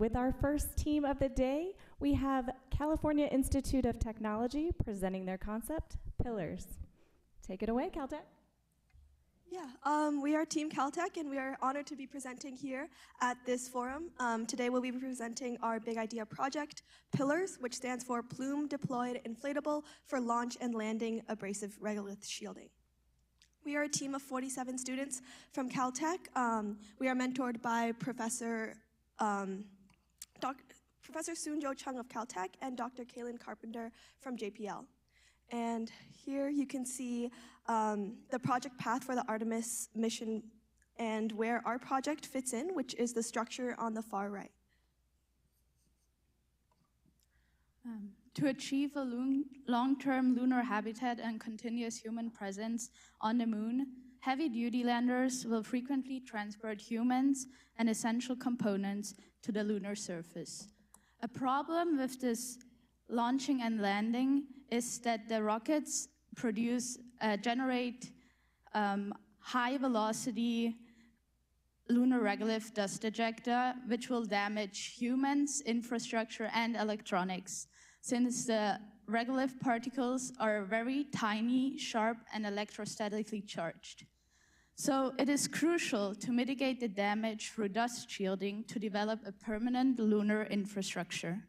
with our first team of the day, we have California Institute of Technology presenting their concept, Pillars. Take it away, Caltech. Yeah, we are Team Caltech, and we are honored to be presenting here at this forum. Today we'll be presenting our big idea project, Pillars, which stands for Plume-deployed Inflatable for Launch and Landing Abrasive Regolith Shielding. We are a team of 47 students from Caltech. We are mentored by Professor Chung of Caltech and Dr. Kalind Carpenter from JPL. And here you can see the project path for the Artemis mission and where our project fits in, which is the structure on the far right. To achieve a long-term lunar habitat and continuous human presence on the moon, heavy-duty landers will frequently transport humans and essential components to the lunar surface. A problem with this launching and landing is that the rockets generate high-velocity lunar regolith dust ejecta, which will damage humans, infrastructure, and electronics, since the regolith particles are very tiny, sharp, and electrostatically charged. So it is crucial to mitigate the damage through dust shielding to develop a permanent lunar infrastructure.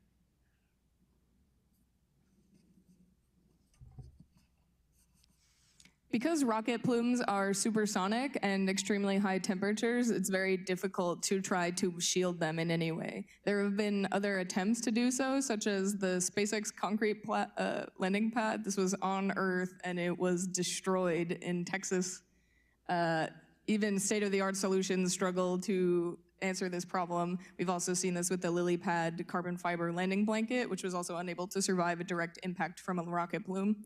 Because rocket plumes are supersonic and extremely high temperatures, it's very difficult to try to shield them in any way. There have been other attempts to do so, such as the SpaceX concrete landing pad. This was on Earth and it was destroyed in Texas. Even state-of-the-art solutions struggle to answer this problem. We've also seen this with the LilyPad carbon fiber landing blanket, which was also unable to survive a direct impact from a rocket plume.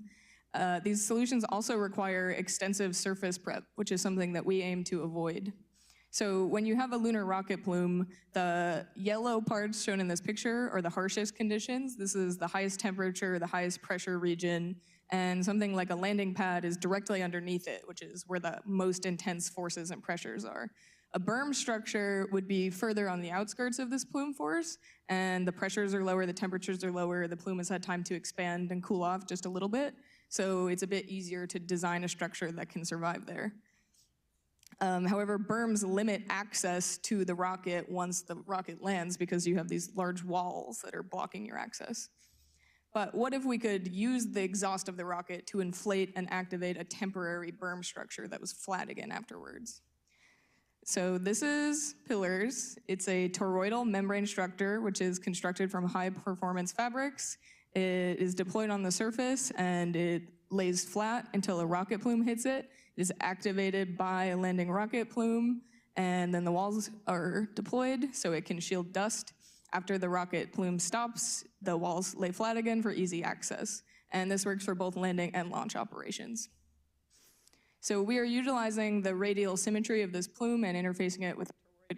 These solutions also require extensive surface prep, which is something that we aim to avoid. So when you have a lunar rocket plume, the yellow parts shown in this picture are the harshest conditions. This is the highest temperature, the highest pressure region, and something like a landing pad is directly underneath it, which is where the most intense forces and pressures are. A berm structure would be further on the outskirts of this plume force, and the pressures are lower, the temperatures are lower, the plume has had time to expand and cool off just a little bit. So it's a bit easier to design a structure that can survive there. However, berms limit access to the rocket once the rocket lands because you have these large walls that are blocking your access. But what if we could use the exhaust of the rocket to inflate and activate a temporary berm structure that was flat again afterwards? So this is Pillars. It's a toroidal membrane structure which is constructed from high-performance fabrics. It is deployed on the surface and it lays flat until a rocket plume hits it. It is activated by a landing rocket plume, and then the walls are deployed so it can shield dust. After the rocket plume stops, the walls lay flat again for easy access. And this works for both landing and launch operations. So we are utilizing the radial symmetry of this plume and interfacing it with a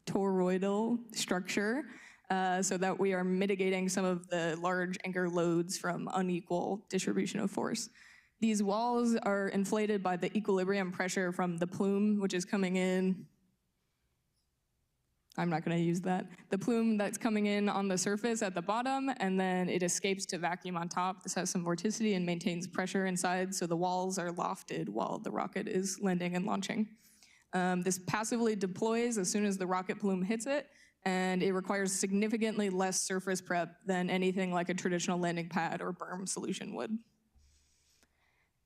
toroidal structure. So that we are mitigating some of the large anchor loads from unequal distribution of force. These walls are inflated by the equilibrium pressure from the plume, which is coming in. I'm not going to use that. The plume that's coming in on the surface at the bottom, and then it escapes to vacuum on top. This has some vorticity and maintains pressure inside, so the walls are lofted while the rocket is landing and launching. This passively deploys as soon as the rocket plume hits it, and it requires significantly less surface prep than anything like a traditional landing pad or berm solution would.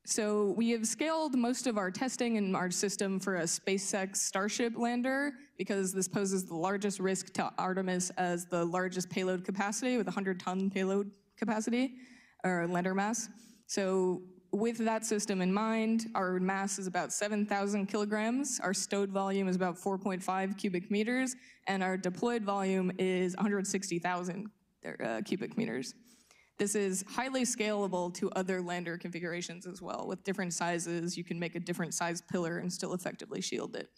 So we have scaled most of our testing in our system for a SpaceX Starship lander because this poses the largest risk to Artemis as the largest payload capacity with 100-ton payload capacity, or lander mass. So with that system in mind, our mass is about 7,000 kilograms, our stowed volume is about 4.5 cubic meters, and our deployed volume is 160,000 cubic meters. This is highly scalable to other lander configurations as well. With different sizes, you can make a different size pillar and still effectively shield it.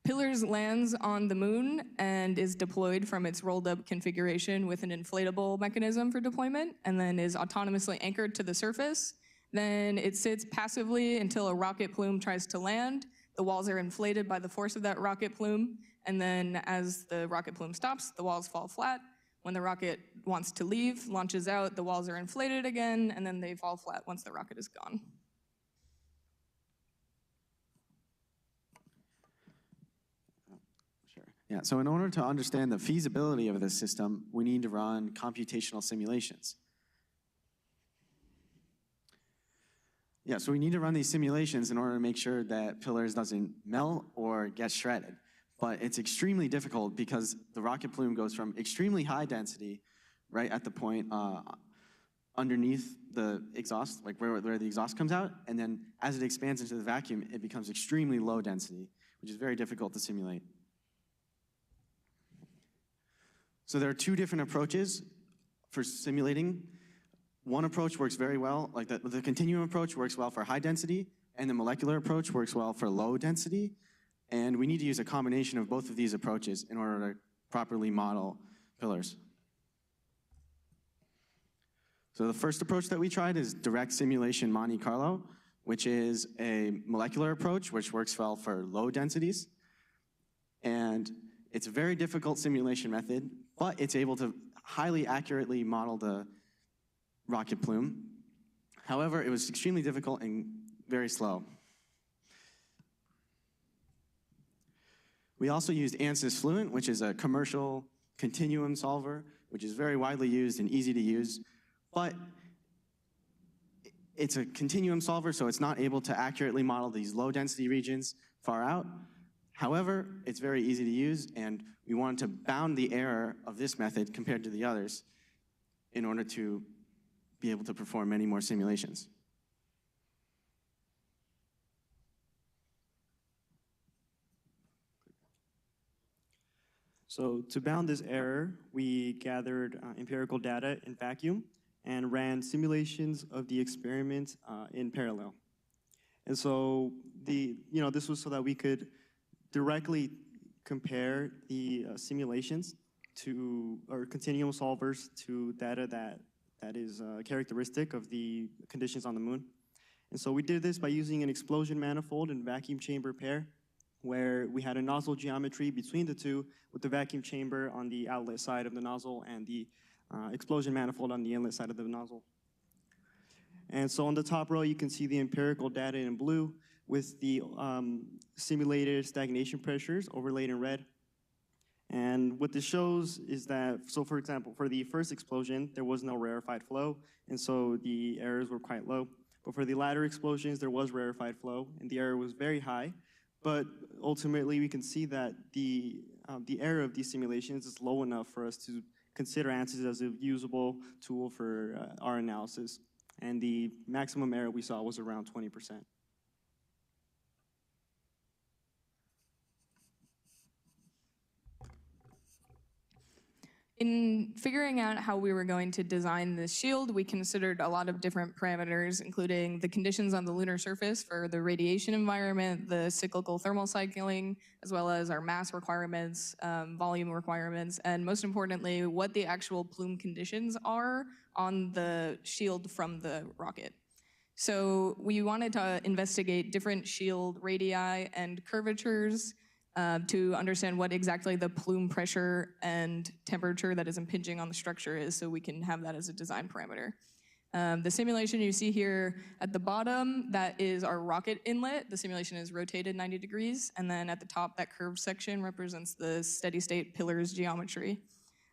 Pillars lands on the moon and is deployed from its rolled up configuration with an inflatable mechanism for deployment, and then is autonomously anchored to the surface. Then it sits passively until a rocket plume tries to land. The walls are inflated by the force of that rocket plume, and then as the rocket plume stops, the walls fall flat. When the rocket wants to leave, launches out, the walls are inflated again, and then they fall flat once the rocket is gone. Sure. Yeah, so in order to understand the feasibility of this system, we need to run computational simulations. Yeah, so we need to run these simulations in order to make sure that pillars doesn't melt or get shredded. But it's extremely difficult because the rocket plume goes from extremely high density, right at the point underneath the exhaust, like where the exhaust comes out, and then as it expands into the vacuum, it becomes extremely low density, which is very difficult to simulate. So there are two different approaches for simulating. One approach works very well, like the continuum approach works well for high density, and the molecular approach works well for low density. And we need to use a combination of both of these approaches in order to properly model pillars. So the first approach that we tried is direct simulation Monte Carlo, which is a molecular approach which works well for low densities. And it's a very difficult simulation method, but it's able to highly accurately model the rocket plume. However, it was extremely difficult and very slow. We also used Cislune, which is a commercial continuum solver, which is very widely used and easy to use, but it's a continuum solver, so it's not able to accurately model these low density regions far out. However, it's very easy to use, and we wanted to bound the error of this method compared to the others in order to be able to perform many more simulations. So to bound this error, we gathered empirical data in vacuum and ran simulations of the experiment in parallel. And so this was so that we could directly compare the simulations to, or continuum solvers to data that is characteristic of the conditions on the moon. And so we did this by using an explosion manifold and vacuum chamber pair, where we had a nozzle geometry between the two with the vacuum chamber on the outlet side of the nozzle and the explosion manifold on the inlet side of the nozzle. And so on the top row, you can see the empirical data in blue with the simulated stagnation pressures overlaid in red. And what this shows is that, so for example, for the first explosion, there was no rarefied flow, and so the errors were quite low. But for the latter explosions, there was rarefied flow, and the error was very high. But ultimately, we can see that the error of these simulations is low enough for us to consider ANSYS as a usable tool for our analysis. And the maximum error we saw was around 20%. In figuring out how we were going to design this shield, we considered a lot of different parameters, including the conditions on the lunar surface for the radiation environment, the cyclical thermal cycling, as well as our mass requirements, volume requirements, and most importantly, what the actual plume conditions are on the shield from the rocket. So we wanted to investigate different shield radii and curvatures to understand what exactly the plume pressure and temperature that is impinging on the structure is, so we can have that as a design parameter. The simulation you see here at the bottom, that is our rocket inlet. The simulation is rotated 90 degrees, and then at the top, that curved section represents the steady state pillars geometry.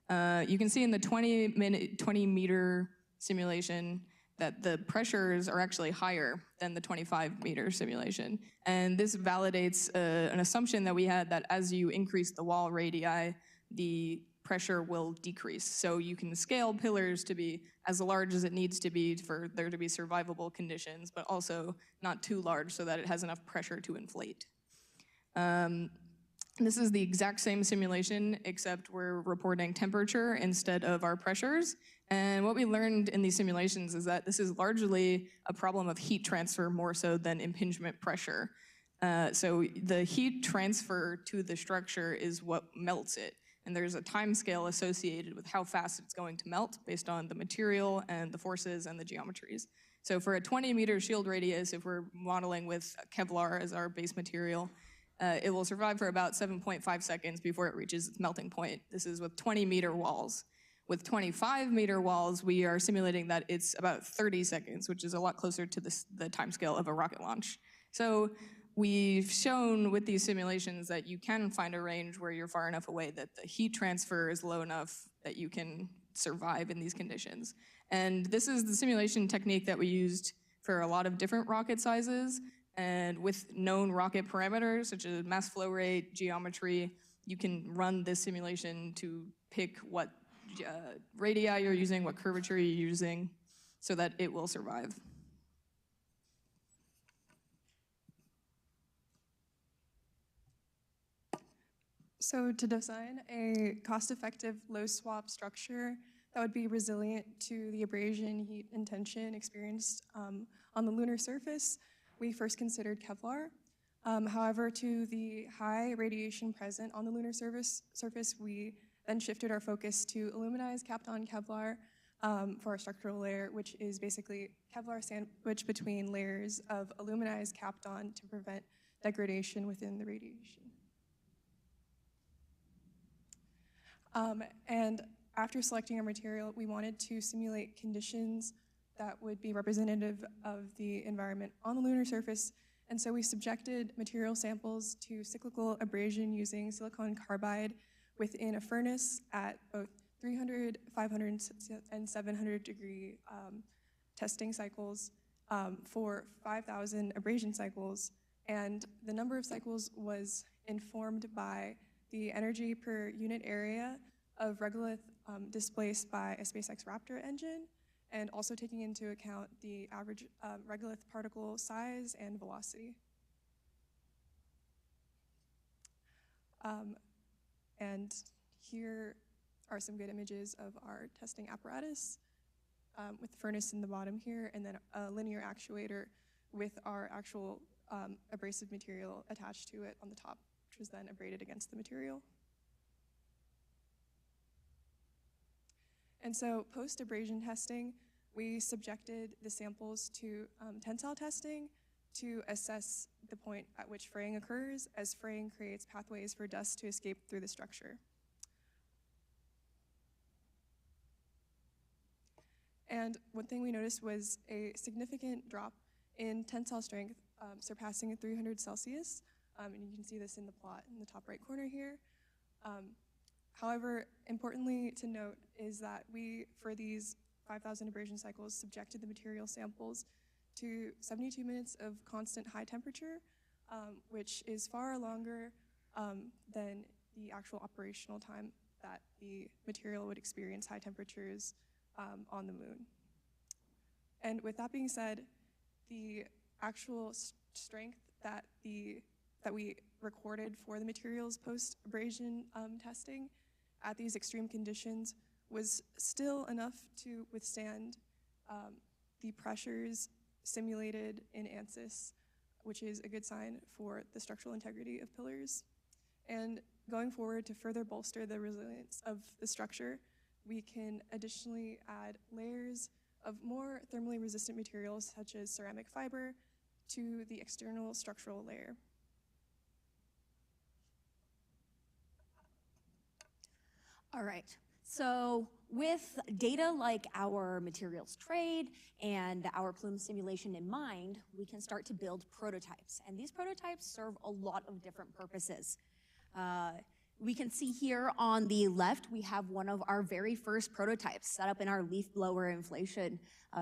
You can see in the 20 meter simulation that the pressures are actually higher than the 25-meter simulation. And this validates an assumption that we had that as you increase the wall radii, the pressure will decrease. So you can scale pillars to be as large as it needs to be for there to be survivable conditions, but also not too large so that it has enough pressure to inflate. This is the exact same simulation, except we're reporting temperature instead of our pressures. And what we learned in these simulations is that this is largely a problem of heat transfer more so than impingement pressure. So the heat transfer to the structure is what melts it. And there's a time scale associated with how fast it's going to melt based on the material and the forces and the geometries. So for a 20-meter shield radius, if we're modeling with Kevlar as our base material, it will survive for about 7.5 seconds before it reaches its melting point. This is with 20-meter walls. With 25-meter walls, we are simulating that it's about 30 seconds, which is a lot closer to the timescale of a rocket launch. So we've shown with these simulations that you can find a range where you're far enough away that the heat transfer is low enough that you can survive in these conditions. And this is the simulation technique that we used for a lot of different rocket sizes. And with known rocket parameters, such as mass flow rate, geometry, you can run this simulation to pick what radii you're using, what curvature you're using, so that it will survive. So to design a cost-effective low-swap structure that would be resilient to the abrasion, heat, and tension experienced on the lunar surface, we first considered Kevlar. However, to the high radiation present on the lunar surface, we then shifted our focus to aluminized capped-on Kevlar for our structural layer, which is basically Kevlar sandwiched between layers of aluminized capped-on to prevent degradation within the radiation. And after selecting our material, we wanted to simulate conditions that would be representative of the environment on the lunar surface. And so we subjected material samples to cyclical abrasion using silicon carbide within a furnace at both 300, 500, and 700 degree testing cycles for 5,000 abrasion cycles. And the number of cycles was informed by the energy per unit area of regolith displaced by a SpaceX Raptor engine, and also taking into account the average regolith particle size and velocity. And here are some good images of our testing apparatus with the furnace in the bottom here, and then a linear actuator with our actual abrasive material attached to it on the top, which was then abraded against the material. And so post-abrasion testing, we subjected the samples to tensile testing to assess the point at which fraying occurs, as fraying creates pathways for dust to escape through the structure. And one thing we noticed was a significant drop in tensile strength, surpassing 300 Celsius. And you can see this in the plot in the top right corner here. However, importantly to note is that we, for these 5,000 abrasion cycles, subjected the material samples to 72 minutes of constant high temperature, which is far longer than the actual operational time that the material would experience high temperatures on the moon. And with that being said, the actual strength that we recorded for the materials post-abrasion testing at these extreme conditions was still enough to withstand the pressures simulated in ANSYS, which is a good sign for the structural integrity of pillars. And going forward, to further bolster the resilience of the structure, we can additionally add layers of more thermally resistant materials, such as ceramic fiber, to the external structural layer. All right, so with data like our materials trade and our Plume simulation in mind, we can start to build prototypes. And these prototypes serve a lot of different purposes. We can see here on the left, we have one of our very first prototypes set up in our leaf blower inflation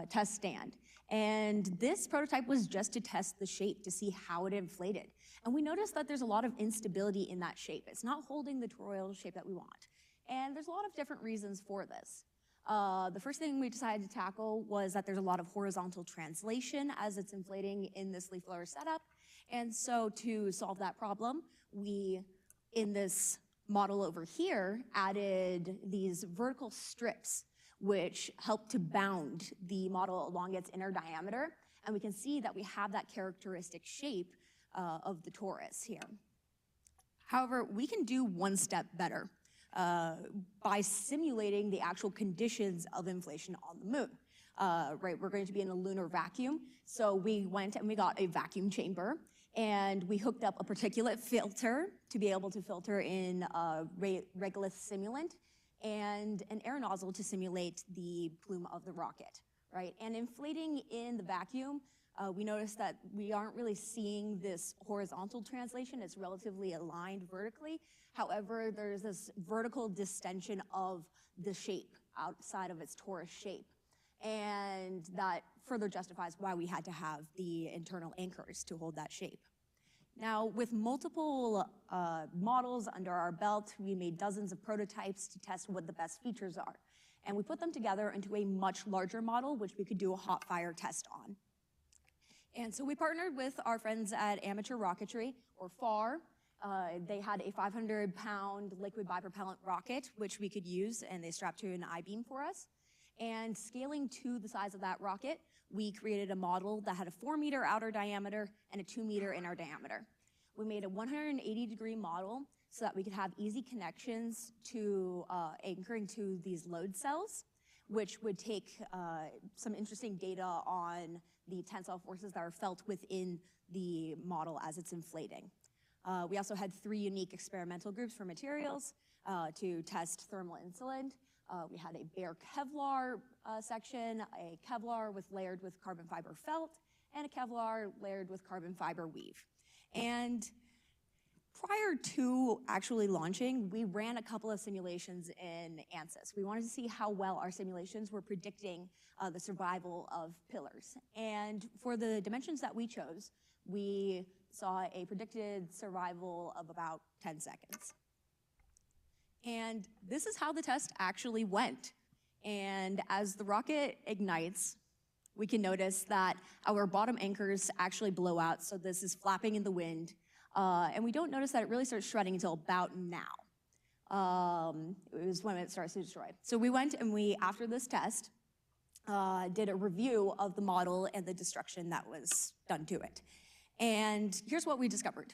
test stand. And this prototype was just to test the shape to see how it inflated. And we noticed that there's a lot of instability in that shape. It's not holding the toroidal shape that we want. And there's a lot of different reasons for this. The first thing we decided to tackle was that there's a lot of horizontal translation as it's inflating in this leaf blower setup. And so to solve that problem, we, in this model over here, added these vertical strips which help to bound the model along its inner diameter. And we can see that we have that characteristic shape of the torus here. However, we can do one step better. By simulating the actual conditions of inflation on the moon. Right, we're going to be in a lunar vacuum, so we went and we got a vacuum chamber, And we hooked up a particulate filter to be able to filter in Regolith simulant and an air nozzle to simulate the plume of the rocket, right? And inflating in the vacuum, we noticed that we aren't really seeing this horizontal translation. It's relatively aligned vertically. However, there's this vertical distension of the shape outside of its torus shape. And that further justifies why we had to have the internal anchors to hold that shape. Now, with multiple models under our belt, we made dozens of prototypes to test what the best features are. And we put them together into a much larger model, which we could do a hot fire test on. And so we partnered with our friends at Amateur Rocketry, or FAR. They had a 500-pound liquid bipropellant rocket, which we could use, and they strapped to an I-beam for us. And scaling to the size of that rocket, we created a model that had a 4-meter outer diameter and a 2-meter inner diameter. We made a 180-degree model so that we could have easy connections to anchoring to these load cells, which would take some interesting data on the tensile forces that are felt within the model as it's inflating. We also had 3 unique experimental groups for materials to test thermal insulant. We had a bare Kevlar section, a Kevlar layered with carbon fiber felt, and a Kevlar layered with carbon fiber weave. And prior to actually launching, we ran a couple of simulations in ANSYS. We wanted to see how well our simulations were predicting the survival of pillars. And for the dimensions that we chose, we saw a predicted survival of about 10 seconds. And this is how the test actually went. And as the rocket ignites, we can notice that our bottom anchors actually blow out, so this is flapping in the wind. And we don't notice that it really starts shredding until about now. It was when it starts to destroy. So we went and we, after this test, did a review of the model and the destruction that was done to it. And here's what we discovered.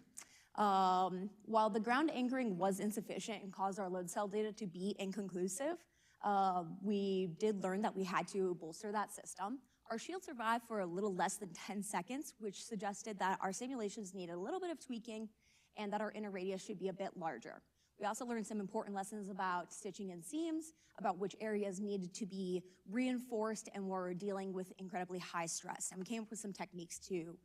While the ground anchoring was insufficient and caused our load cell data to be inconclusive, we did learn that we had to bolster that system. Our shield survived for a little less than 10 seconds, which suggested that our simulations needed a little bit of tweaking and that our inner radius should be a bit larger. We also learned some important lessons about stitching and seams, about which areas needed to be reinforced and were dealing with incredibly high stress. And we came up with some techniques to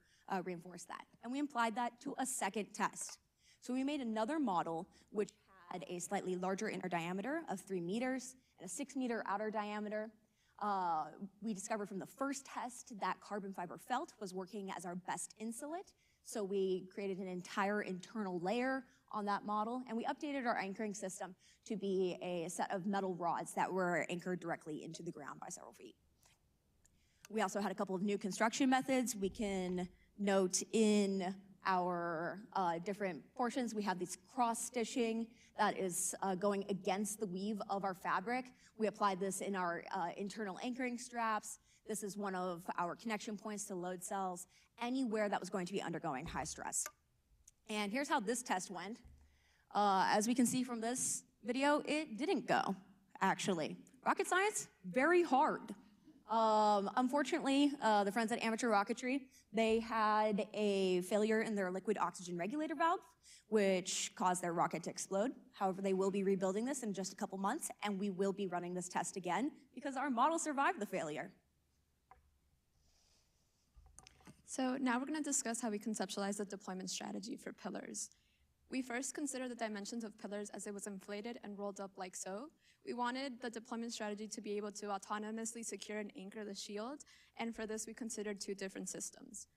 reinforce that. And we applied that to a second test. So we made another model which had a slightly larger inner diameter of 3 meters and a 6-meter outer diameter. We discovered from the first test that carbon fiber felt was working as our best insulate. So we created an entire internal layer on that model, and we updated our anchoring system to be a set of metal rods that were anchored directly into the ground by several feet. We also had a couple of new construction methods. We can note in our different portions, we have this cross stitching that is going against the weave of our fabric. We applied this in our internal anchoring straps. This is one of our connection points to load cells, anywhere that was going to be undergoing high stress. And here's how this test went. As we can see from this video, it didn't go, actually. Rocket science, very hard. Unfortunately, the friends at Amateur Rocketry, they had a failure in their liquid oxygen regulator valve, which caused their rocket to explode. However, they will be rebuilding this in just a couple months, and we will be running this test again because our model survived the failure. So now we're going to discuss how we conceptualize the deployment strategy for pillars. We first considered the dimensions of pillars as it was inflated and rolled up like so. We wanted the deployment strategy to be able to autonomously secure and anchor the shield, and for this we considered 2 different systems.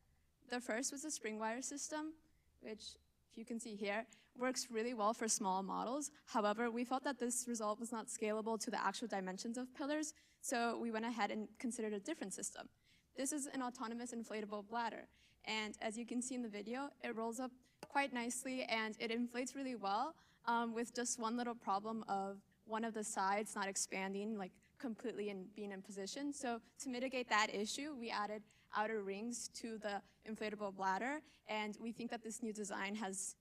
The first was a spring wire system, which, if you can see here, works really well for small models. However, we felt that this result was not scalable to the actual dimensions of pillars, so we went ahead and considered a different system. This is an autonomous inflatable bladder, and as you can see in the video, it rolls up quite nicely and it inflates really well with just one little problem of one of the sides not expanding like completely and being in position. So to mitigate that issue, we added outer rings to the inflatable bladder, and we think that this new design has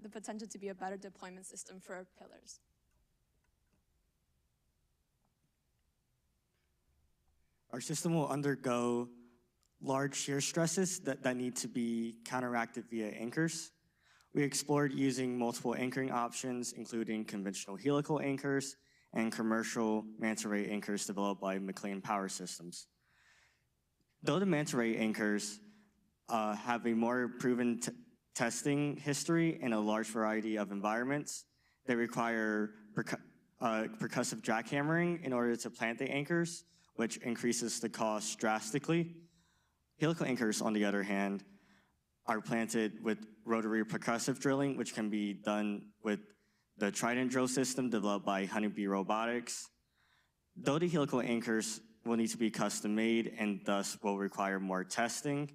the potential to be a better deployment system for pillars. Our system will undergo large shear stresses that need to be counteracted via anchors. We explored using multiple anchoring options, including conventional helical anchors and commercial manta ray anchors developed by McLean Power Systems. Though the manta ray anchors have a more proven testing history in a large variety of environments, they require percussive jackhammering in order to plant the anchors, which increases the cost drastically. Helical anchors, on the other hand, are planted with rotary percussive drilling, which can be done with the Trident drill system developed by Honeybee Robotics. Though the helical anchors will need to be custom made and thus will require more testing,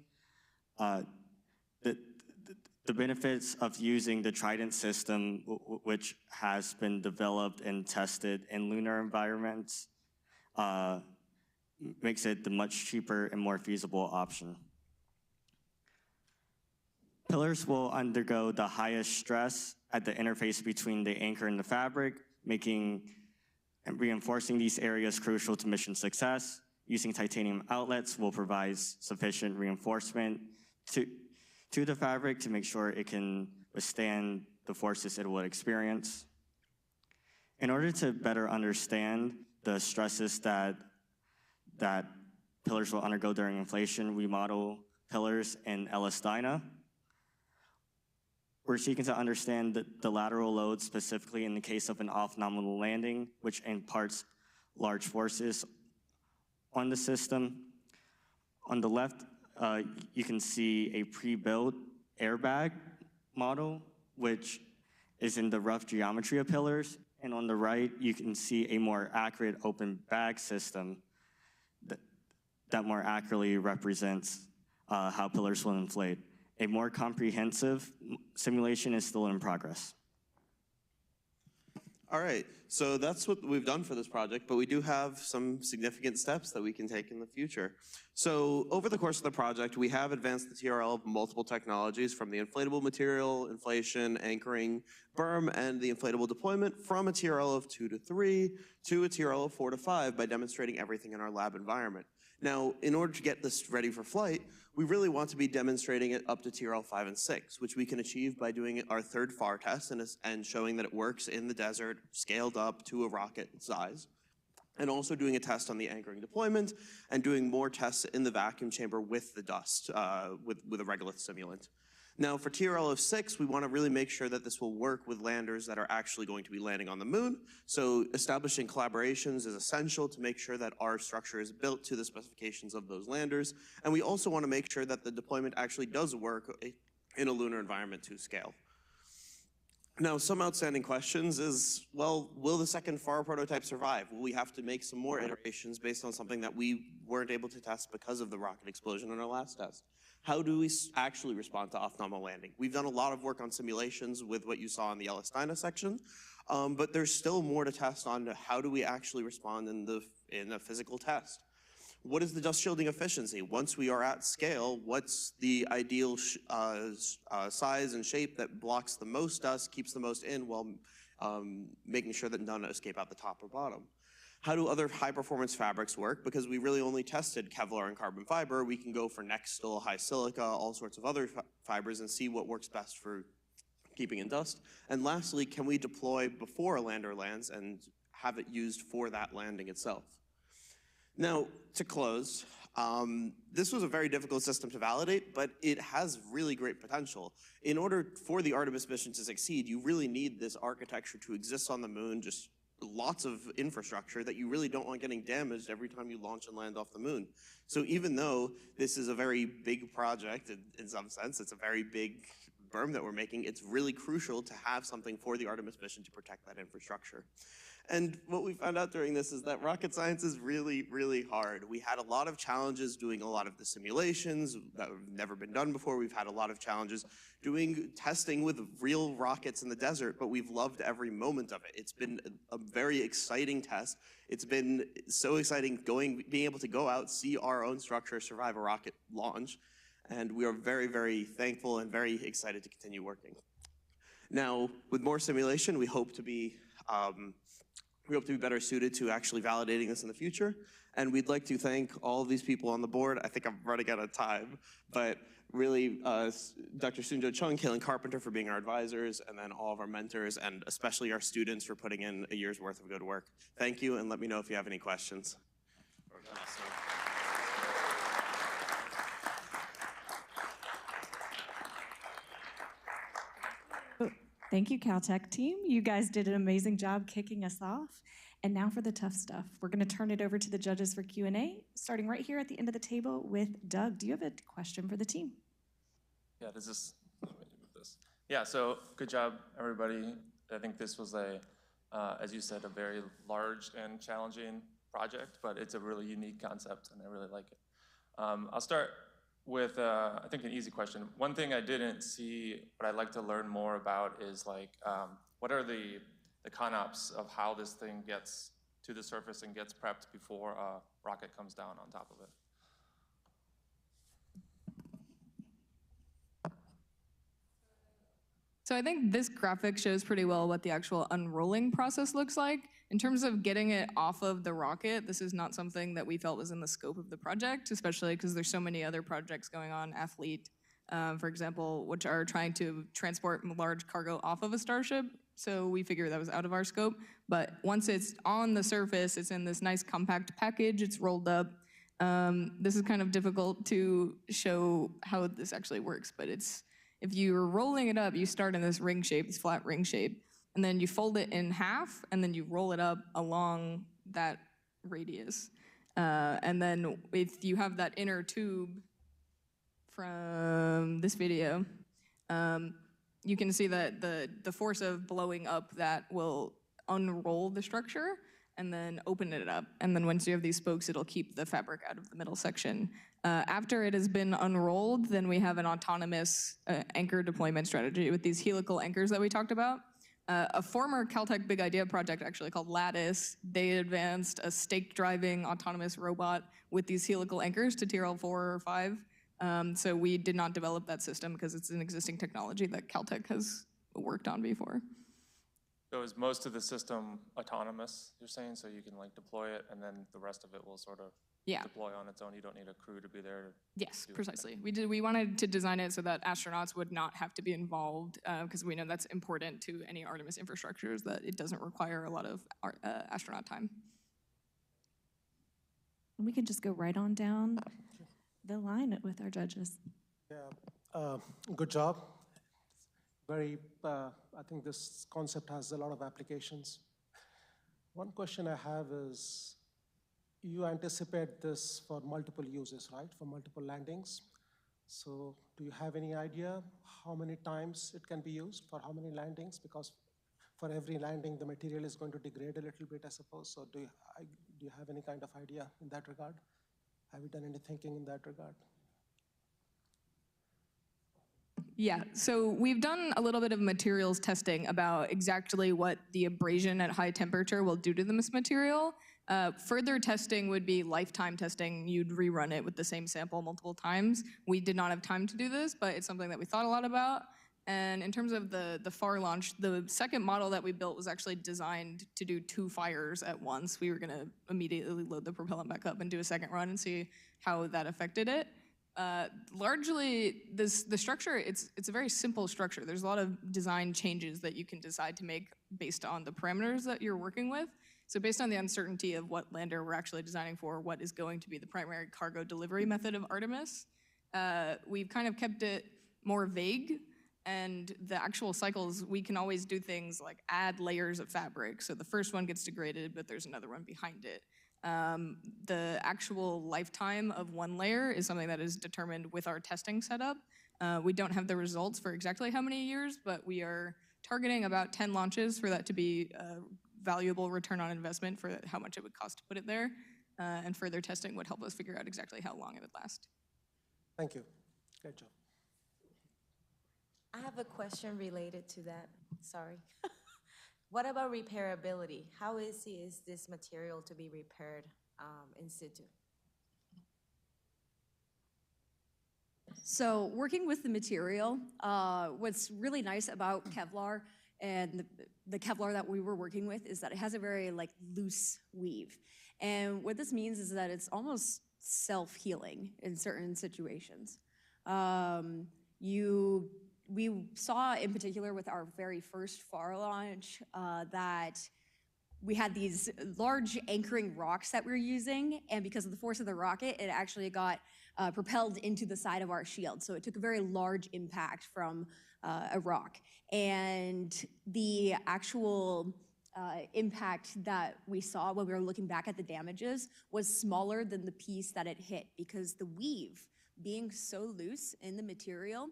the benefits of using the Trident system, which has been developed and tested in lunar environments, makes it the much cheaper and more feasible option. Pillars will undergo the highest stress at the interface between the anchor and the fabric, making and reinforcing these areas crucial to mission success. Using titanium outlets will provide sufficient reinforcement to the fabric to make sure it can withstand the forces it will experience. In order to better understand the stresses that pillars will undergo during inflation, we model pillars in LS-DYNA. We're seeking to understand the lateral load, specifically in the case of an off-nominal landing, which imparts large forces on the system. On the left, you can see a pre-built airbag model, which is in the rough geometry of pillars. And on the right, you can see a more accurate open bag system that more accurately represents how pillars will inflate. A more comprehensive simulation is still in progress. All right, so that's what we've done for this project, but we do have some significant steps that we can take in the future. So over the course of the project, we have advanced the TRL of multiple technologies, from the inflatable material, inflation, anchoring, berm, and the inflatable deployment, from a TRL of 2 to 3 to a TRL of 4 to 5 by demonstrating everything in our lab environment. Now, in order to get this ready for flight, we really want to be demonstrating it up to TRL 5 and 6, which we can achieve by doing our third FAR test and showing that it works in the desert, scaled up to a rocket size, and also doing a test on the anchoring deployment, and doing more tests in the vacuum chamber with the dust, with a Regolith simulant. Now, for TRL of 6, we want to really make sure that this will work with landers that are actually going to be landing on the moon. So establishing collaborations is essential to make sure that our structure is built to the specifications of those landers. And we also want to make sure that the deployment actually does work in a lunar environment to scale. Now, some outstanding questions is, well, will the second FAR prototype survive? Will we have to make some more iterations based on something that we weren't able to test because of the rocket explosion in our last test? How do we actually respond to off-nominal landing? We've done a lot of work on simulations with what you saw in the LS-DYNA section, but there's still more to test on how do we actually respond in a physical test. What is the dust shielding efficiency? Once we are at scale, what's the ideal size and shape that blocks the most dust, keeps the most in, while making sure that none escape out the top or bottom? How do other high-performance fabrics work? Because we really only tested Kevlar and carbon fiber, we can go for Nextol, high silica, all sorts of other fibers and see what works best for keeping in dust. And lastly, can we deploy before a lander lands and have it used for that landing itself? Now, to close, this was a very difficult system to validate, but it has really great potential. In order for the Artemis mission to succeed, you really need this architecture to exist on the moon, just lots of infrastructure that you really don't want getting damaged every time you launch and land off the moon. So even though this is a very big project, in some sense, it's a very big berm that we're making, it's really crucial to have something for the Artemis mission to protect that infrastructure. And what we found out during this is that rocket science is really, really hard. We had a lot of challenges doing a lot of the simulations that have never been done before. We've had a lot of challenges doing testing with real rockets in the desert, but we've loved every moment of it. It's been a very exciting test. It's been so exciting being able to go out, see our own structure, survive a rocket launch. And we are very, very thankful and very excited to continue working. Now, with more simulation, we hope to be better suited to actually validating this in the future. And we'd like to thank all of these people on the board. I think I'm running out of time, but really Dr. Sunjo Chung, Kalind, Carpenter for being our advisors, and then all of our mentors, and especially our students for putting in a year's worth of good work. Thank you, and let me know if you have any questions. Thank you, Caltech team. You guys did an amazing job kicking us off. And now for the tough stuff. We're going to turn it over to the judges for Q&A, starting right here at the end of the table with Doug. Do you have a question for the team? Yeah, let me move this. Yeah, so good job, everybody. I think this was as you said, a very large and challenging project, but it's a really unique concept, and I really like it. I'll start with, I think, an easy question. One thing I didn't see, but I'd like to learn more about is what are the ConOps of how this thing gets to the surface and gets prepped before a rocket comes down on top of it. So I think this graphic shows pretty well what the actual unrolling process looks like. In terms of getting it off of the rocket, this is not something that we felt was in the scope of the project, especially because there's so many other projects going on, Athlete, for example, which are trying to transport large cargo off of a starship. So we figured that was out of our scope. But once it's on the surface, it's in this nice compact package, it's rolled up. This is kind of difficult to show how this actually works, but if you're rolling it up, you start in this ring shape, this flat ring shape, and then you fold it in half, and then you roll it up along that radius. And then if you have that inner tube from this video, you can see that the force of blowing up that will unroll the structure and then open it up. And then once you have these spokes, it'll keep the fabric out of the middle section. After it has been unrolled, then we have an autonomous anchor deployment strategy with these helical anchors that we talked about. A former Caltech Big Idea project actually called Lattice, they advanced a stake-driving autonomous robot with these helical anchors to TRL 4 or 5. So we did not develop that system because it's an existing technology that Caltech has worked on before. So is most of the system autonomous, you're saying, so you can deploy it and then the rest of it will sort of deploy on its own? You don't need a crew to be there? Yes, precisely. We wanted to design it so that astronauts would not have to be involved because we know that's important to any Artemis infrastructures, that it doesn't require a lot of astronaut time. We can just go right on down the line with our judges. Yeah, good job. I think this concept has a lot of applications. One question I have is, you anticipate this for multiple uses, right? For multiple landings. So do you have any idea how many times it can be used, for how many landings? Because for every landing, the material is going to degrade a little bit, I suppose. So do you have any kind of idea in that regard? Have you done any thinking in that regard? Yeah, so we've done a little bit of materials testing about exactly what the abrasion at high temperature will do to this material. Further testing would be lifetime testing. You'd rerun it with the same sample multiple times. We did not have time to do this, but it's something that we thought a lot about. And in terms of the FAR launch, the second model that we built was actually designed to do 2 fires at once. We were gonna immediately load the propellant back up and do a second run and see how that affected it. Largely, the structure, it's a very simple structure. There's a lot of design changes that you can decide to make based on the parameters that you're working with. So based on the uncertainty of what lander we're actually designing for, what is going to be the primary cargo delivery method of Artemis, we've kind of kept it more vague. And the actual cycles, we can always do things like add layers of fabric. So the first one gets degraded, but there's another one behind it. The actual lifetime of one layer is something that is determined with our testing setup. We don't have the results for exactly how many years, but we are targeting about 10 launches for that to be a valuable return on investment for how much it would cost to put it there. And further testing would help us figure out exactly how long it would last. Thank you. Great job. I have a question related to that. Sorry. What about repairability? How easy is this material to be repaired in situ? So working with the material, what's really nice about Kevlar and the Kevlar that we were working with is that it has a very loose weave. And what this means is that it's almost self-healing in certain situations. We saw in particular with our very first FAR launch that we had these large anchoring rocks that we were using, and because of the force of the rocket, it actually got propelled into the side of our shield. So it took a very large impact from a rock. And the actual impact that we saw when we were looking back at the damages was smaller than the piece that it hit, because the weave, being so loose in the material,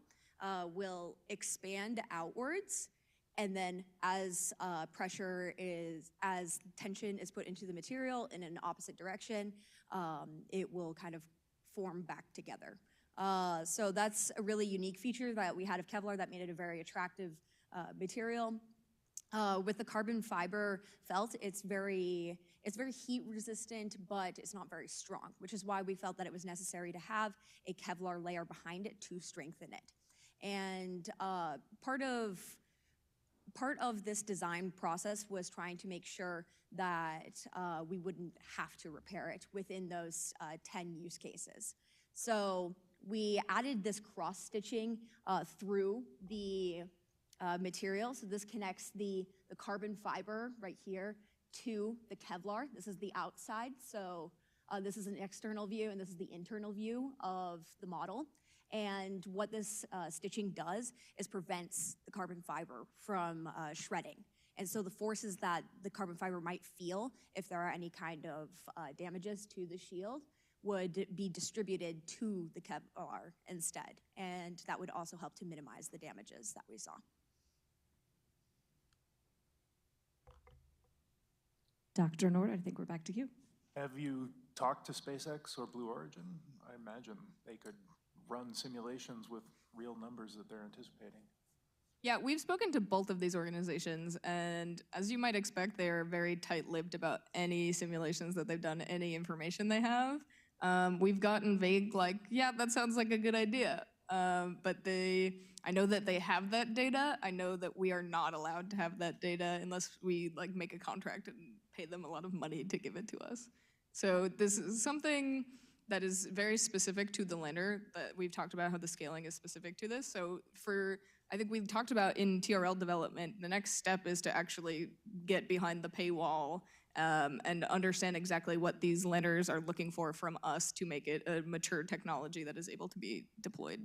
will expand outwards, and then as tension is put into the material in an opposite direction, it will kind of form back together. So that's a really unique feature that we had of Kevlar that made it a very attractive material. With the carbon fiber felt, it's very heat resistant, but it's not very strong, which is why we felt that it was necessary to have a Kevlar layer behind it to strengthen it. And part of this design process was trying to make sure that we wouldn't have to repair it within those 10 use cases. So we added this cross-stitching through the material. So this connects the carbon fiber right here to the Kevlar. This is the outside. So this is an external view, and this is the internal view of the model. And what this stitching does is prevents the carbon fiber from shredding. And so the forces that the carbon fiber might feel if there are any kind of damages to the shield would be distributed to the Kevlar instead. And that would also help to minimize the damages that we saw. Dr. Nord, I think we're back to you. Have you talked to SpaceX or Blue Origin? I imagine they could run simulations with real numbers that they're anticipating. Yeah, we've spoken to both of these organizations, and as you might expect, they're very tight-lipped about any simulations that they've done, any information they have. We've gotten vague, like, yeah, that sounds like a good idea. But I know that they have that data. I know that we are not allowed to have that data unless we make a contract and pay them a lot of money to give it to us. So this is something that is very specific to the lander, that we've talked about how the scaling is specific to this. So I think we've talked about in TRL development, the next step is to actually get behind the paywall and understand exactly what these landers are looking for from us to make it a mature technology that is able to be deployed.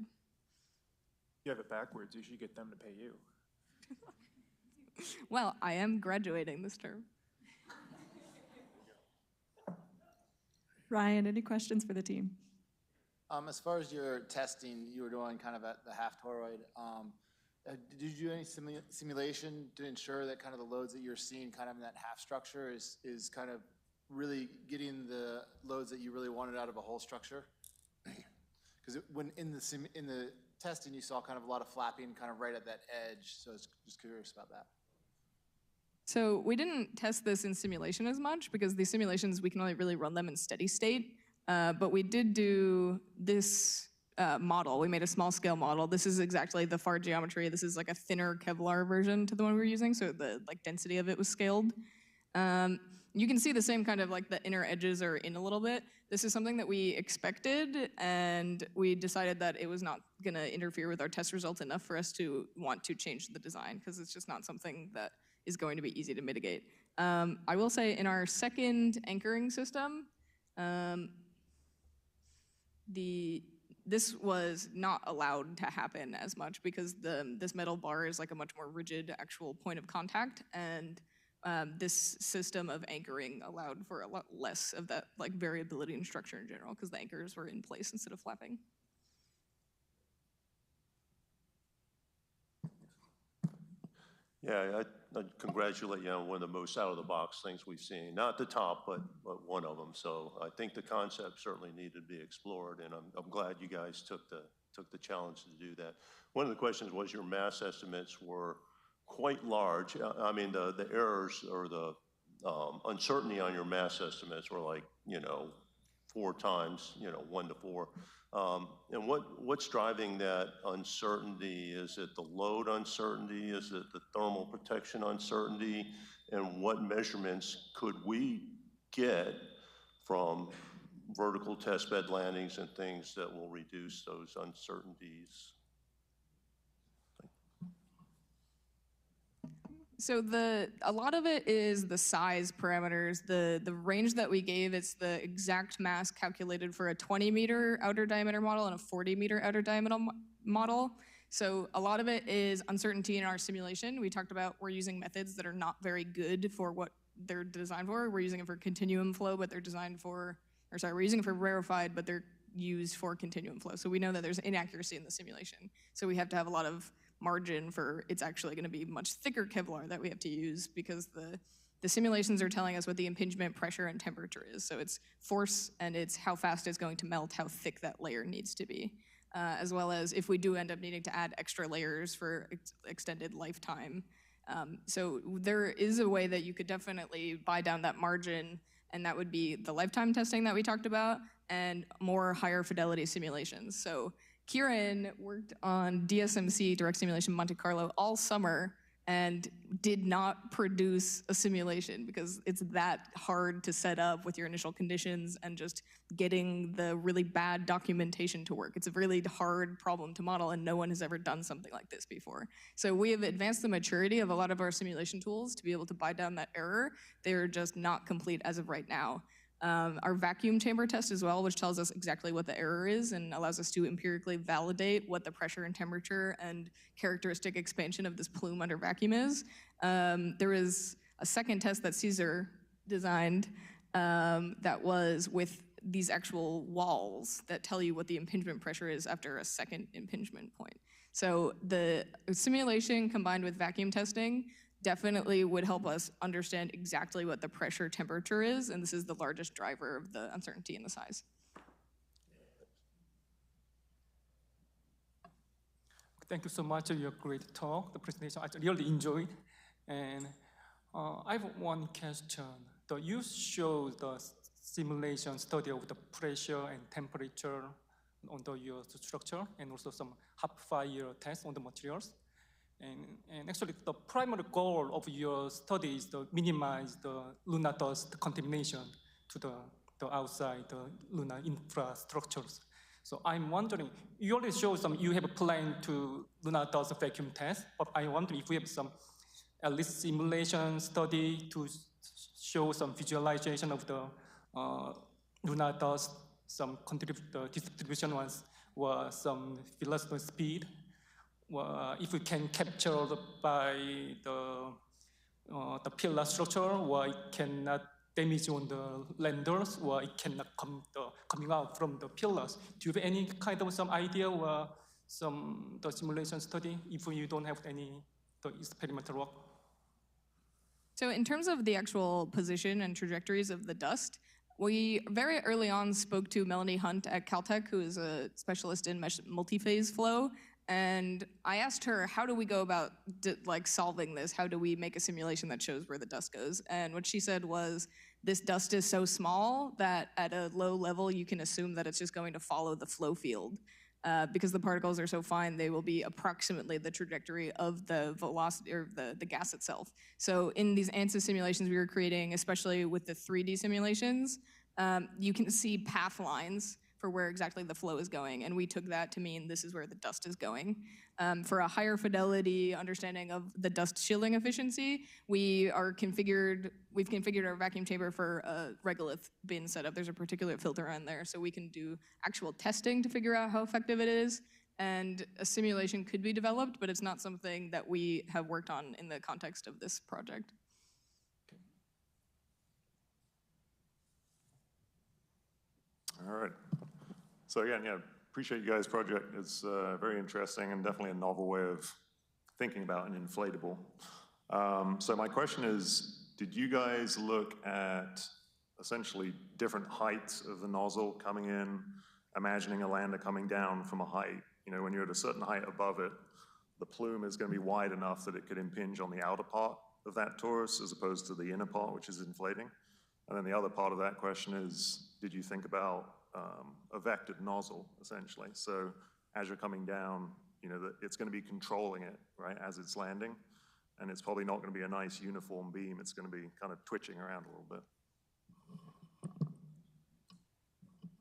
You have it backwards, you should get them to pay you. Well, I am graduating this term. Ryan, any questions for the team? As far as your testing you were doing kind of at the half toroid, did you do any simulation to ensure that kind of the loads that you're seeing kind of in that half structure is kind of really getting the loads that you really wanted out of a whole structure? Because when in the testing you saw kind of a lot of flapping kind of right at that edge, so I was just curious about that. So we didn't test this in simulation as much because the simulations, we can only really run them in steady state. But we did do this model. We made a small scale model. This is exactly the FAR geometry. This is like a thinner Kevlar version to the one we were using, so the density of it was scaled. You can see the same kind of the inner edges are in a little bit. This is something that we expected, and we decided that it was not gonna interfere with our test results enough for us to want to change the design, because it's just not something that is going to be easy to mitigate. I will say in our second anchoring system, this was not allowed to happen as much because this metal bar is like a much more rigid actual point of contact, and this system of anchoring allowed for a lot less of that variability in structure in general because the anchors were in place instead of flapping. Yeah, I'd congratulate you on one of the most out-of-the-box things we've seen. Not the top, but one of them. So I think the concept certainly needed to be explored, and I'm glad you guys took the challenge to do that. One of the questions was your mass estimates were quite large. I mean, the errors or the uncertainty on your mass estimates were 4 times, 1 to 4. And what's driving that uncertainty? Is it the load uncertainty? Is it the thermal protection uncertainty? And what measurements could we get from vertical test bed landings and things that will reduce those uncertainties? So a lot of it is the size parameters. The range that we gave, it's the exact mass calculated for a 20-meter outer diameter model and a 40-meter outer diameter model. So a lot of it is uncertainty in our simulation. We talked about we're using methods that are not very good for what they're designed for. We're using it for continuum flow, but they're designed for, or sorry, we're using it for rarefied, but they're used for continuum flow. So we know that there's inaccuracy in the simulation. So we have to have a lot of margin for it's actually going to be much thicker Kevlar that we have to use because the simulations are telling us what the impingement pressure and temperature is. So it's force and it's how fast it's going to melt, how thick that layer needs to be, as well as if we do end up needing to add extra layers for extended lifetime. So there is a way that you could definitely buy down that margin, and that would be the lifetime testing that we talked about and more higher fidelity simulations. So Kieran worked on DSMC, Direct Simulation Monte Carlo, all summer and did not produce a simulation because it's that hard to set up with your initial conditions and just getting the really bad documentation to work. It's a really hard problem to model, and no one has ever done something like this before. So we have advanced the maturity of a lot of our simulation tools to be able to buy down that error. They're just not complete as of right now. Our vacuum chamber test as well, which tells us exactly what the error is and allows us to empirically validate what the pressure and temperature and characteristic expansion of this plume under vacuum is. There is a second test that Caesar designed that was with these actual walls that tell you what the impingement pressure is after a second impingement point. So the simulation combined with vacuum testing definitely would help us understand exactly what the pressure temperature is, and this is the largest driver of the uncertainty in the size. Thank you so much for your great talk, the presentation. I really enjoyed. And I have one question. You showed the simulation study of the pressure and temperature on your structure and also some half-fire tests on the materials. And actually, the primary goal of your study is to minimize the lunar dust contamination to the outside, the lunar infrastructures. So I'm wondering, you already showed you have a plan to lunar dust vacuum test, but I wonder if we have some at least simulation study to show some visualization of the lunar dust, some distribution ones, or some velocity speed. If we can capture by the pillar structure, or it cannot damage on the landers, or it cannot coming out from the pillars. Do you have any kind of some idea or the simulation study if you don't have any experimental work? So in terms of the actual position and trajectories of the dust, we very early on spoke to Melanie Hunt at Caltech, who is a specialist in multi-phase flow. And I asked her, how do we go about solving this? How do we make a simulation that shows where the dust goes? And what she said was, this dust is so small that at a low level, you can assume that it's just going to follow the flow field. Because the particles are so fine, they will be approximately the trajectory of the velocity or the gas itself. So in these ANSYS simulations we were creating, especially with the 3D simulations, you can see path lines for where exactly the flow is going, and we took that to mean this is where the dust is going. For a higher fidelity understanding of the dust shielding efficiency, we've configured our vacuum chamber for a Regolith bin setup. There's a particulate filter on there, so we can do actual testing to figure out how effective it is, and a simulation could be developed, but it's not something that we have worked on in the context of this project. All right. So again, yeah, appreciate you guys' project. It's very interesting and definitely a novel way of thinking about an inflatable. So my question is, did you guys look at essentially different heights of the nozzle coming in, imagining a lander coming down from a height? You know, when you're at a certain height above it, the plume is going to be wide enough that it could impinge on the outer part of that torus as opposed to the inner part, which is inflating. And then the other part of that question is, did you think about a vectored nozzle, essentially? So as you're coming down, you know, it's going to be controlling it, right, as it's landing. And it's probably not going to be a nice uniform beam. It's going to be kind of twitching around a little bit.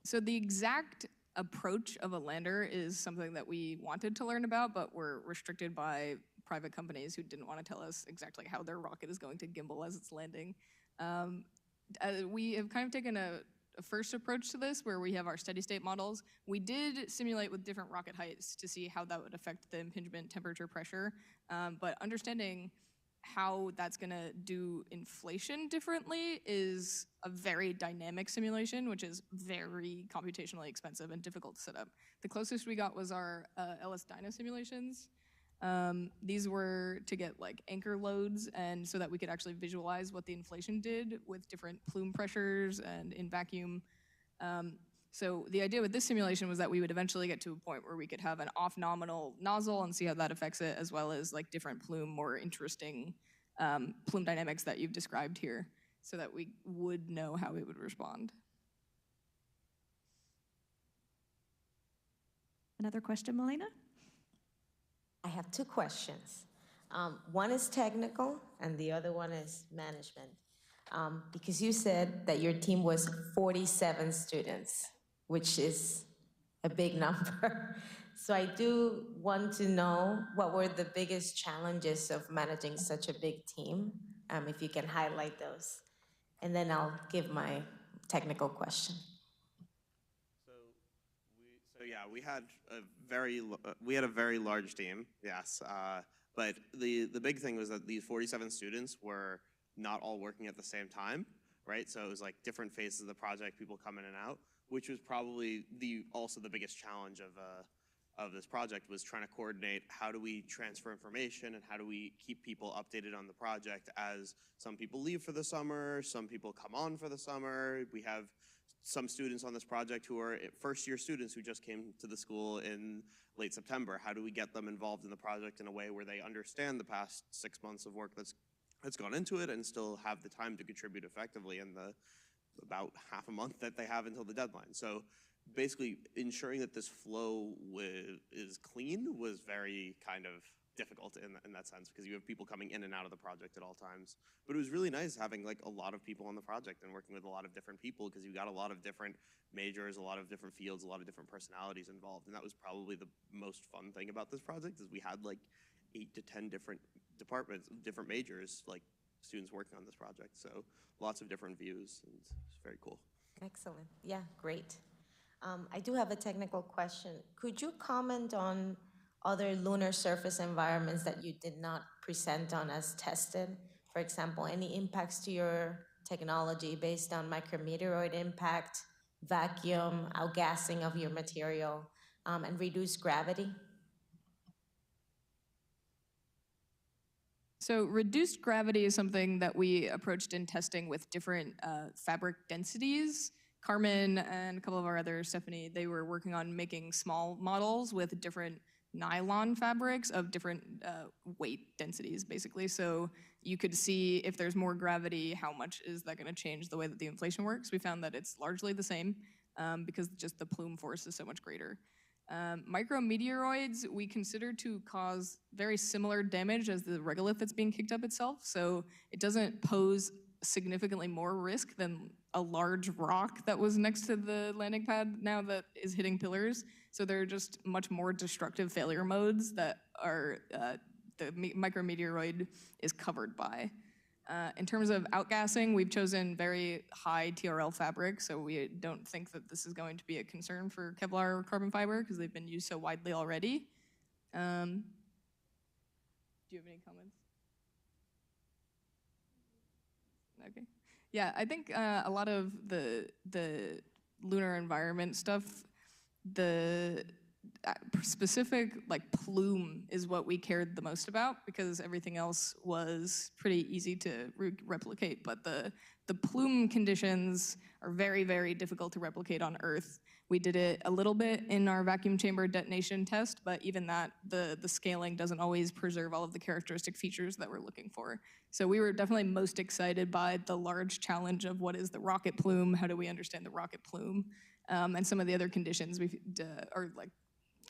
So the exact approach of a lander is something that we wanted to learn about, but we're restricted by private companies who didn't want to tell us exactly how their rocket is going to gimbal as it's landing. We have kind of taken a first approach to this where we have our steady state models. We did simulate with different rocket heights to see how that would affect the impingement, temperature, pressure, but understanding how that's gonna do inflation differently is a very dynamic simulation, which is very computationally expensive and difficult to set up. The closest we got was our LS Dyna simulations. These were to get like anchor loads and so that we could actually visualize what the inflation did with different plume pressures and in vacuum. So the idea with this simulation was that we would eventually get to a point where we could have an off nominal nozzle and see how that affects it, as well as like different plume, more interesting plume dynamics that you've described here, so that we would know how it would respond. Another question, Melina? I have two questions. One is technical and the other one is management. Because you said that your team was 47 students, which is a big number. So I do want to know what were the biggest challenges of managing such a big team, if you can highlight those. And then I'll give my technical question. So yeah, we had a very large team, yes. But the big thing was that these 47 students were not all working at the same time, right? So it was like different phases of the project, people come in and out, which was probably also the biggest challenge of this project, was trying to coordinate how do we transfer information and how do we keep people updated on the project as some people leave for the summer, some people come on for the summer. We have some students on this project who are first-year students who just came to the school in late September. How do we get them involved in the project in a way where they understand the past 6 months of work that's gone into it and still have the time to contribute effectively in the about half a month that they have until the deadline? So basically ensuring that this flow is clean was very kind of difficult in that sense, because you have people coming in and out of the project at all times. But it was really nice having like a lot of people on the project and working with a lot of different people, because you got a lot of different majors, a lot of different fields, a lot of different personalities involved. And that was probably the most fun thing about this project, is we had like 8 to 10 different departments, different majors, like students working on this project. So lots of different views, and it's very cool. Excellent. Yeah, great. I do have a technical question. Could you comment on other lunar surface environments that you did not present on as tested? For example, any impacts to your technology based on micrometeoroid impact, vacuum, outgassing of your material, and reduced gravity? So reduced gravity is something that we approached in testing with different fabric densities. Carmen and a couple of our other, Stephanie, they were working on making small models with different nylon fabrics of different weight densities, basically. So you could see if there's more gravity, how much is that going to change the way that the inflation works. We found that it's largely the same because just the plume force is so much greater. Micrometeoroids we consider to cause very similar damage as the regolith that's being kicked up itself, so it doesn't pose significantly more risk than a large rock that was next to the landing pad now that is hitting pillars. So there are just much more destructive failure modes that are the micrometeoroid is covered by. In terms of outgassing, we've chosen very high TRL fabric, so we don't think that this is going to be a concern for Kevlar or carbon fiber because they've been used so widely already. Do you have any comments? Okay. Yeah, I think a lot of the lunar environment stuff, the specific like plume is what we cared the most about, because everything else was pretty easy to replicate. But the plume conditions are very, very difficult to replicate on Earth. We did it a little bit in our vacuum chamber detonation test, but even that, the scaling doesn't always preserve all of the characteristic features that we're looking for. So we were definitely most excited by the large challenge of what is the rocket plume, how do we understand the rocket plume, and some of the other conditions are like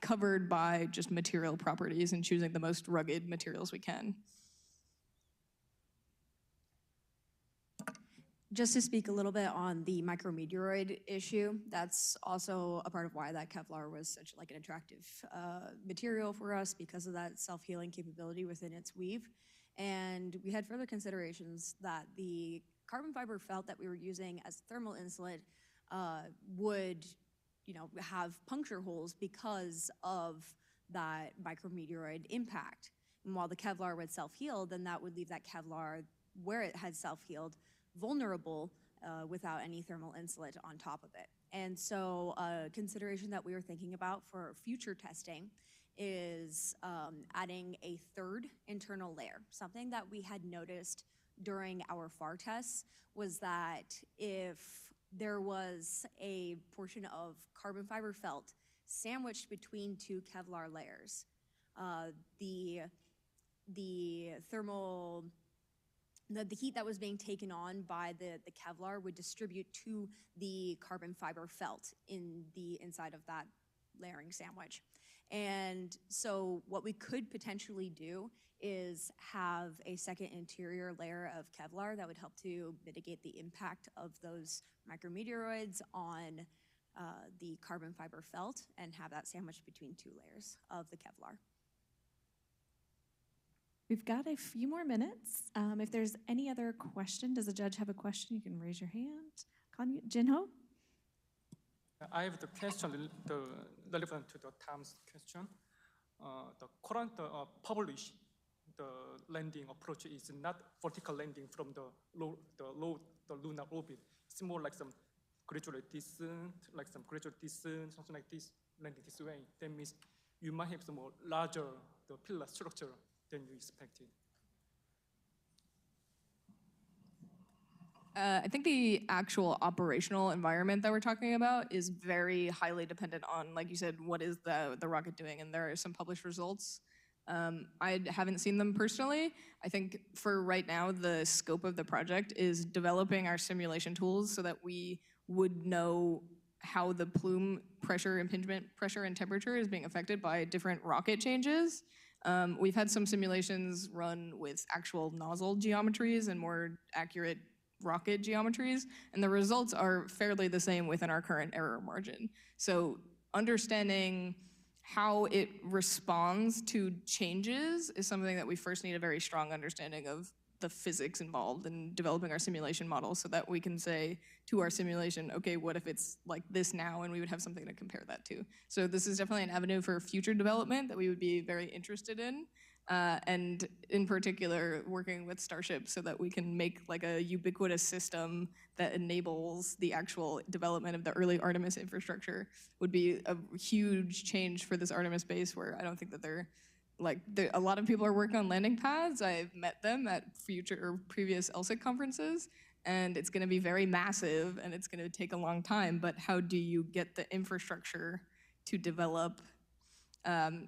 covered by just material properties and choosing the most rugged materials we can. just to speak a little bit on the micrometeoroid issue, that's also a part of why that Kevlar was such like an attractive material for us, because of that self-healing capability within its weave. And we had further considerations that the carbon fiber felt that we were using as thermal insulate would, have puncture holes because of that micrometeoroid impact. And while the Kevlar would self-heal, then that would leave that Kevlar where it had self-healed vulnerable without any thermal insulate on top of it. And so a consideration that we were thinking about for future testing is adding a third internal layer. Something that we had noticed during our FAR tests was that if there was a portion of carbon fiber felt sandwiched between two Kevlar layers, the thermal the heat that was being taken on by the Kevlar would distribute to the carbon fiber felt in the inside of that layering sandwich. And so what we could potentially do is have a second interior layer of Kevlar that would help to mitigate the impact of those micrometeoroids on the carbon fiber felt, and have that sandwiched between two layers of the Kevlar. We've got a few more minutes. If there's any other question, does the judge have a question? You can raise your hand. Jinho? I have the question relevant to the Tom's question. The current published landing approach is not vertical landing from the lunar orbit. It's more like some gradual descent, something like this, landing this way. That means you might have some more larger the pillar structure than you expected. I think the actual operational environment that we're talking about is very highly dependent on, like you said, what is the rocket doing, and there are some published results. I haven't seen them personally. I think for right now, the scope of the project is developing our simulation tools so that we would know how the plume pressure, impingement pressure, and temperature is being affected by different rocket changes. We've had some simulations run with actual nozzle geometries and more accurate rocket geometries, and the results are fairly the same within our current error margin. So understanding how it responds to changes is something that we first need a very strong understanding of the physics involved in developing our simulation model, so that we can say to our simulation, okay, what if it's like this now, and we would have something to compare that to. So this is definitely an avenue for future development that we would be very interested in. And in particular, working with Starship so that we can make like a ubiquitous system that enables the actual development of the early Artemis infrastructure would be a huge change for this Artemis base, where I don't think that a lot of people are working on landing pads. I've met them at future or previous LSIC conferences, and it's gonna be very massive and it's gonna take a long time, but how do you get the infrastructure to develop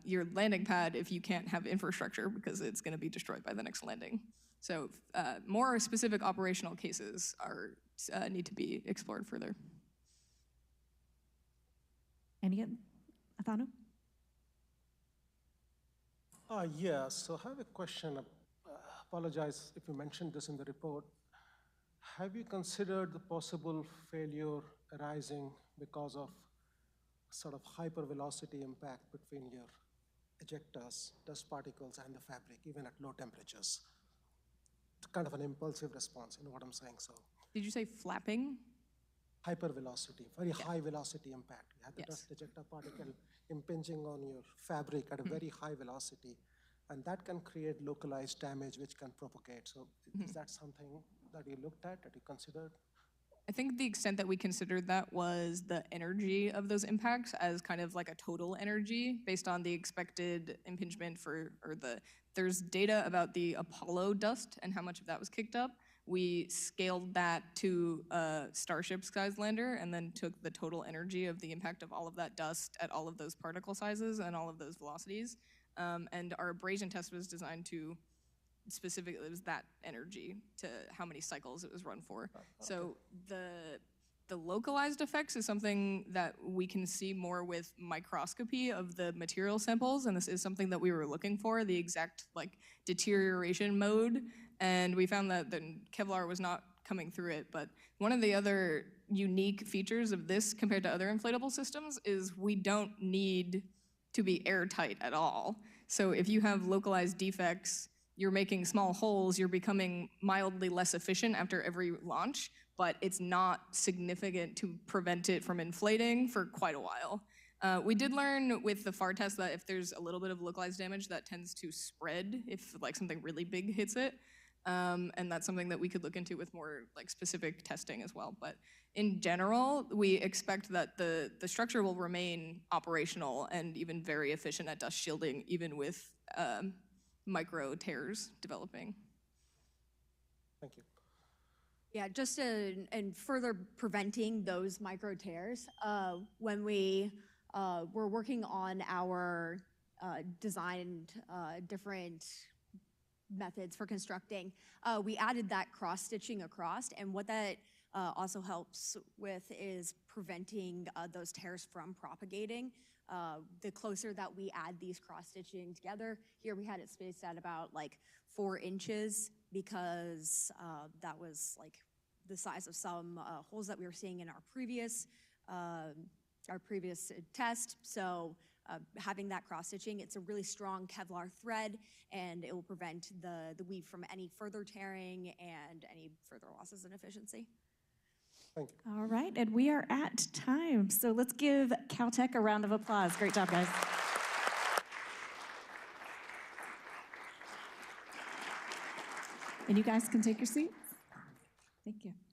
your landing pad if you can't have infrastructure, because it's going to be destroyed by the next landing? So more specific operational cases need to be explored further. Athanu? Yeah, so I have a question. Apologize if you mentioned this in the report. Have you considered the possible failure arising because of sort of hypervelocity impact between your ejectors, dust particles, and the fabric, even at low temperatures? It's kind of an impulsive response, you know what I'm saying? So, did you say flapping? Hypervelocity, very high velocity impact. You have the dust ejector particle impinging on your fabric at a very high velocity, and that can create localized damage which can propagate. So is that something that you looked at, that you considered? I think the extent that we considered that was the energy of those impacts as kind of like a total energy based on the expected impingement there's data about the Apollo dust and how much of that was kicked up. We scaled that to a Starship-sized lander and then took the total energy of the impact of all of that dust at all of those particle sizes and all of those velocities. And our abrasion test was designed to specifically, it was that energy to how many cycles it was run for. So the localized effects is something that we can see more with microscopy of the material samples, and this is something that we were looking for, the exact like deterioration mode, and we found that the Kevlar was not coming through it. But one of the other unique features of this compared to other inflatable systems is we don't need to be airtight at all. So if you have localized defects, you're making small holes, you're becoming mildly less efficient after every launch, but it's not significant to prevent it from inflating for quite a while. We did learn with the FAR test that if there's a little bit of localized damage, that tends to spread if like something really big hits it. And that's something that we could look into with more like specific testing as well. But in general, we expect that the structure will remain operational and even very efficient at dust shielding, even with micro tears developing. Thank you. Yeah, just and further preventing those micro tears, when we were working on our designed different methods for constructing, we added that cross-stitching across, and what that also helps with is preventing those tears from propagating. The closer that we add these cross-stitching together, here we had it spaced at about like 4 inches because that was like the size of some holes that we were seeing in our previous test. So having that cross-stitching, it's a really strong Kevlar thread, and it will prevent the weave from any further tearing and any further losses in efficiency. Thank you. All right, and we are at time. So let's give Caltech a round of applause. Great job, guys. And you guys can take your seats. Thank you.